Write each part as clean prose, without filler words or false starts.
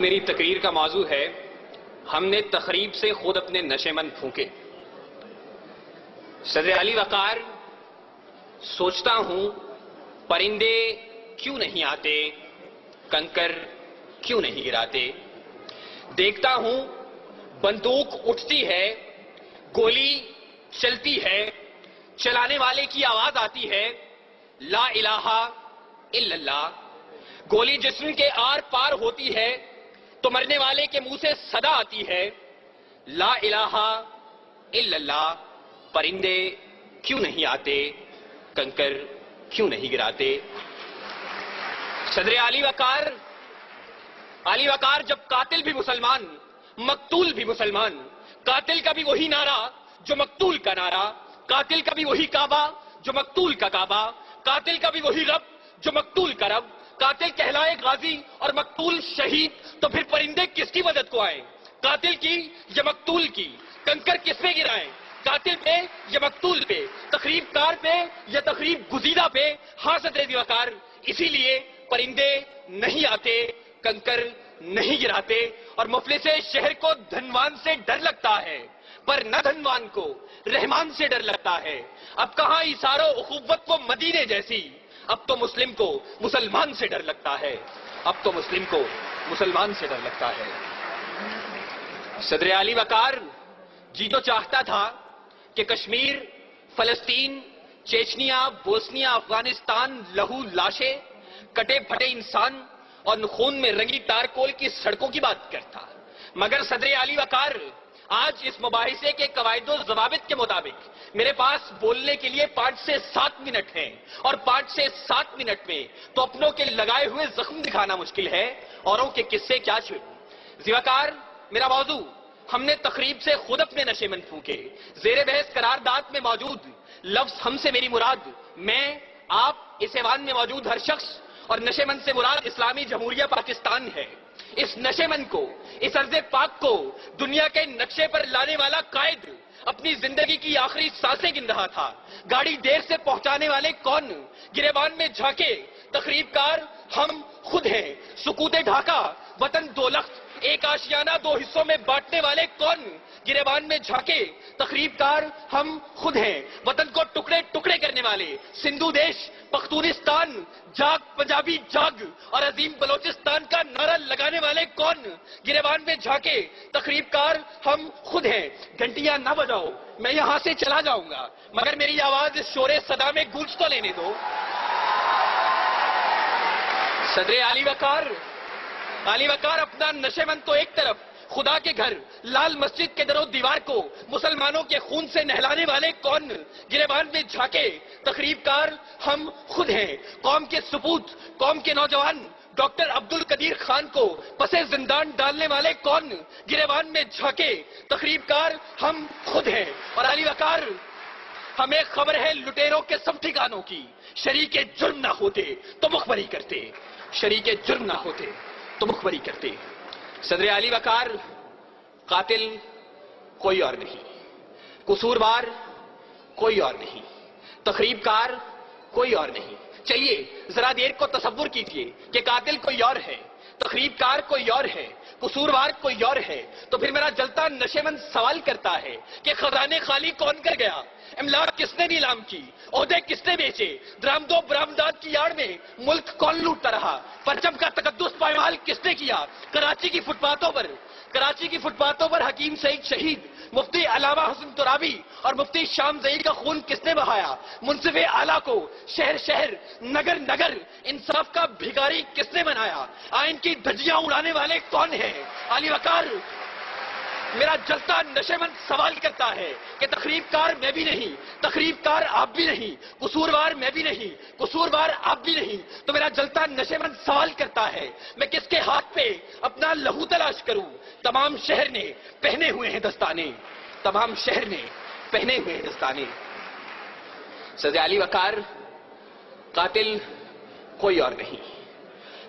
میری تقریر کا موضوع ہے ہم نے تخریب سے خود اپنے نشے من پھونکے۔ صدر علی وقار، سوچتا ہوں پرندے کیوں نہیں آتے، کنکر کیوں نہیں گراتے۔ دیکھتا ہوں بندوق اٹھتی ہے، گولی چلتی ہے، چلانے والے کی آواز آتی ہے لا الہ الا اللہ۔ گولی جسم کے آر پار ہوتی ہے تو مرنے والے کے منہ سے صدا آتی ہے لا الہ الا اللہ۔ پرندے کیوں نہیں آتے، کنکر کیوں نہیں گراتے۔ صدر علی وقار جب قاتل بھی مسلمان، مقتول بھی مسلمان، قاتل کا بھی وہی نعرہ جو مقتول کا نعرہ، قاتل کا بھی وہی کعبہ جو مقتول کا کعبہ، قاتل کا بھی وہی رب جو مقتول کا رب، قاتل کہلائے غازی اور مقتول شہید، تو پھر پرندے کس کی مدد کو آئیں، قاتل کی یا مقتول کی؟ کنکر کس پہ گرائیں، قاتل پہ یا مقتول پہ، تخریب کار پہ یا تخریب گزیدہ پہ؟ ہاں صدر علی وقار، اسی لیے پرندے نہیں آتے، کنکر نہیں گراتے، اور مفلس شہر کو دھنوان سے ڈر لگتا ہے پر نہ دھنوان کو رحمان سے ڈر لگتا ہے۔ اب کہاں ایثار و اخوت وہ مدینے جیسی، اب تو مسلم کو مسلمان سے ڈر لگتا ہے، اب تو مسلم کو مسلمان سے ڈر لگتا ہے۔ صدر علی وقار جی تو چاہتا تھا کہ کشمیر، فلسطین، چیچنیا، بوسنیا، افغانستان، لہو لاشیں، کٹے پھٹے انسان اور خون میں رنگی تارکول کی سڑکوں کی بات کرتا، مگر صدر علی وقار آج اس مباحثے کے قواعد و ضوابط کے مطابق میرے پاس بولنے کے لیے 5 سے 7 منٹ ہیں، اور 5 سے 7 منٹ میں تو اپنوں کے لگائے ہوئے زخم دکھانا مشکل ہے، اوروں کے قصے کیا چھوڑوں۔ ذوالفقار، میرا موضوع ہم نے تخریب سے خود اپنے نشے من پھونکے۔ زیر بحث قرارداد میں موجود لفظ ہم سے میری مراد میں، آپ، اس ایوان میں موجود ہر شخص، اور نشے من سے مراد اسلامی جمہوریہ پاکستان ہے۔ اس نشے من کو، اس ارض پاک کو دنیا کے نقشے پر لانے والا قائد اپنی زندگی کی آخری سانسیں گن رہا تھا۔ گاڑی دیر سے پہنچانے والے کون، گریبان میں جھانکے تخریب کار ہم خود ہیں۔ سکوت ڈھاکہ وطن دو لخت، ایک آشیانہ 2 حصوں میں بانٹنے والے کون، گریبان میں جھانکے تخریب کار ہم خود ہیں۔ وطن کو ٹکڑے ٹکڑے کرنے والے سندھو دیش، پختونستان، جاگ پنجابی جاگ اور عظیم بلوچستان کا نعرہ لگانے والے کون، گریبان میں جھانکے تخریب کار ہم خود ہیں۔ گھنٹیاں نہ بجاؤ، میں یہاں سے چلا جاؤں گا، مگر میری آواز اس شور صدا میں گونج تو لینے دو۔ صدر علی وقار اپنا نشے من تو ایک طرف، خدا کے گھر لال مسجد کے در و دیوار کو مسلمانوں کے خون سے نہلانے والے کون، گریبان میں جھانکے تخریب کار ہم خود ہیں۔ قوم کے سپوت، قوم کے نوجوان ڈاکٹر عبد القدیر خان کو پسے زندان ڈالنے والے کون، گریبان میں جھانکے تخریب کار ہم خود ہیں۔ اور علی وقار، ہمیں خبر ہے لٹیروں کے سب ٹھکانوں کی، شریک جرم نہ ہوتے تو مخبری کرتے، شریک جرم نہ ہوتے تو مخبری کرتے۔ صدر علی وقار، قاتل کوئی اور نہیں، قصوروار کوئی اور نہیں، تخریب کار کوئی اور نہیں۔ چلیے ذرا دیر کو تصور کیجئے کہ قاتل کوئی اور ہے، تخریب کار کوئی اور ہے، قصوروار کوئی اور ہے، تو پھر میرا جلتا نشے من سوال کرتا ہے کہ خزانے خالی کون کر گیا، املاک کس نے نیلام کی، عہدے کس نے بیچے، درآمد و برآمدات کی آڑ میں ملک کون لوٹتا رہا، پرچم کا تقدس پائمال کس نے کیا، کراچی کی فٹ پاتھوں پر حکیم سعید شہید، مفتی علامہ حسن ترابی اور مفتی شام زئی کا خون کس نے بہایا، منصف اعلیٰ کو شہر شہر نگر نگر انصاف کا بھکاری کس نے بنایا، آئین کی دھجیاں اڑانے والے کون ہیں؟ علی وقار، میرا جلتا نشے من سوال کرتا ہے کہ تخریب کار میں بھی نہیں، تخریب کار آپ بھی نہیں، قصوروار میں بھی نہیں، قصوروار آپ بھی نہیں، تو میرا جلتا نشے من سوال کرتا ہے میں کس کے ہاتھ پہ اپنا لہو تلاش کروں؟ تمام شہر نے پہنے ہوئے ہیں دستانے، تمام شہر نے پہنے ہوئے ہیں دستانے۔ صدر علی وقار، قاتل کوئی اور نہیں،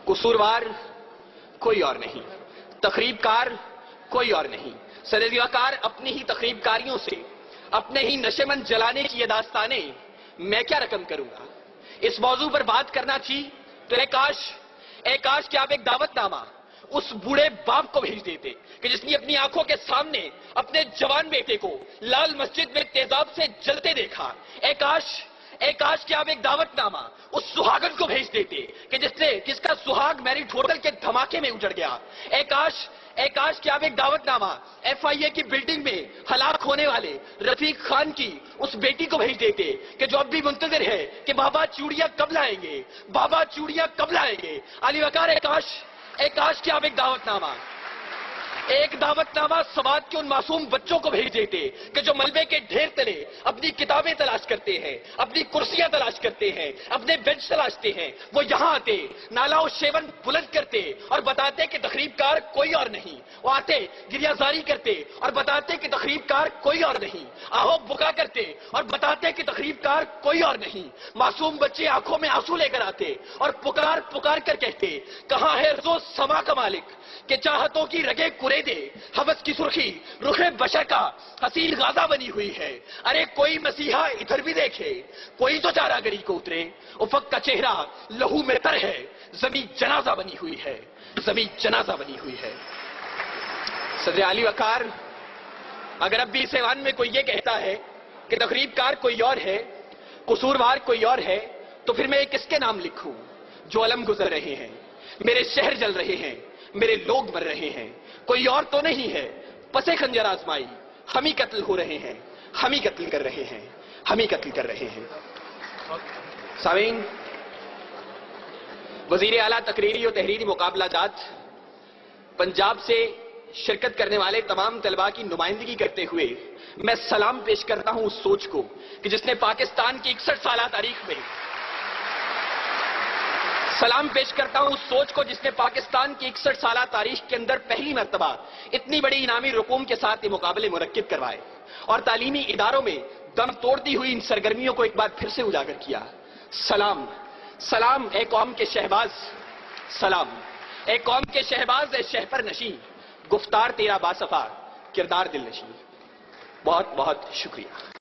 قصوروار کوئی اور نہیں، تخریب کار کوئی اور نہیں۔ صدر علی وقار، اپنی ہی تخریب کاریوں سے، اپنے ہی نشے من جلانے کی یہ داستانیں میں کیا رقم کروں گا؟ اس موضوع پر بات کرنا تھی تو اے کاش کہ آپ ایک دعوت نامہ اس بوڑھے باپ کو بھیج دیتے کہ جس نے اپنی آنکھوں کے سامنے اپنے جوان بیٹے کو لال مسجد میں تیزاب سے جلتے دیکھا. اے کاش کہ آپ ایک دعوت نامہ اس سہاگن کو بھیج دیتے کہ جس کا سہاگ میرٹ ہوٹل کے دھماکے میں اجڑ گیا. اے کاش کہ آپ ایک دعوت نامہ FIA کی بلڈنگ میں ہلاک ہونے والے رفیق خان کی اس بیٹی کو بھیج دیتے کہ جو اب بھی منتظر ہے کہ بابا چوڑیاں کب لائیں گے, بابا چوڑیاں کب لائیں گے. علی وقار, اے کاش کہ آپ ایک دعوت نامہ سماج کے ان معصوم بچوں کو بھیج دیتے کہ جو ملبے کے ڈھیر تلے اپنی کتابیں تلاش کرتے ہیں, اپنی کرسیاں تلاش کرتے ہیں, اپنے بینچ تلاشتے ہیں. وہ یہاں آتے, نالا و شیون بلند کرتے اور بتاتے کہ تخریب کار کوئی اور نہیں. وہ آتے, گریہ زاری کرتے اور بتاتے کہ تخریب کار کوئی اور نہیں. آہو بکا کرتے اور بتاتے کہ تخریب کار کوئی اور نہیں. معصوم بچے آنکھوں میں آنسو لے کر آتے اور پکار کر کہتے, کہاں ہے رزو سما کا مالک کہ چاہتوں کی رگیں کریدے, ہوس کی سرخی رخ بشر کا حسین غازہ بنی ہوئی ہے. ارے کوئی مسیحا ادھر بھی دیکھے, کوئی تو چارہ گری کو اترے. افق کا چہرہ لہو میں تر ہے, زمین جنازہ بنی ہوئی ہے, زمین جنازہ بنی ہوئی ہے. صدر علی وقار, اگر اب بھی اس ایوان میں کوئی یہ کہتا ہے کہ تخریب کار کوئی اور ہے, قصوروار کوئی اور ہے, تو پھر میں کس کے نام لکھوں؟ جو علم گزر رہے ہیں, میرے شہر جل رہے ہیں, میرے لوگ مر رہے ہیں, کوئی اور تو نہیں ہے. پسے خنجر آزمائی, ہم ہی قتل ہو رہے ہیں, ہم ہی قتل کر رہے ہیں, ہم ہی قتل کر رہے ہیں. سامعین, وزیر اعلیٰ تقریری و تحریری مقابلہ جات پنجاب سے شرکت کرنے والے تمام طلباء کی نمائندگی کرتے ہوئے میں سلام پیش کرتا ہوں اس سوچ کو کہ جس نے پاکستان کی 61 سالہ تاریخ میں سلام پیش کرتا ہوں اس سوچ کو جس نے پاکستان کی 61 سالہ تاریخ کے اندر پہلی مرتبہ اتنی بڑی انعامی رقوم کے ساتھ یہ مقابلے منعقد کروائے اور تعلیمی اداروں میں دم توڑتی ہوئی ان سرگرمیوں کو ایک بار پھر سے اجاگر کیا. سلام, سلام اے قوم کے شہباز, سلام اے قوم کے شہباز, اے شہپر نشین, گفتار تیرا باصفا, کردار دل نشین. بہت بہت شکریہ.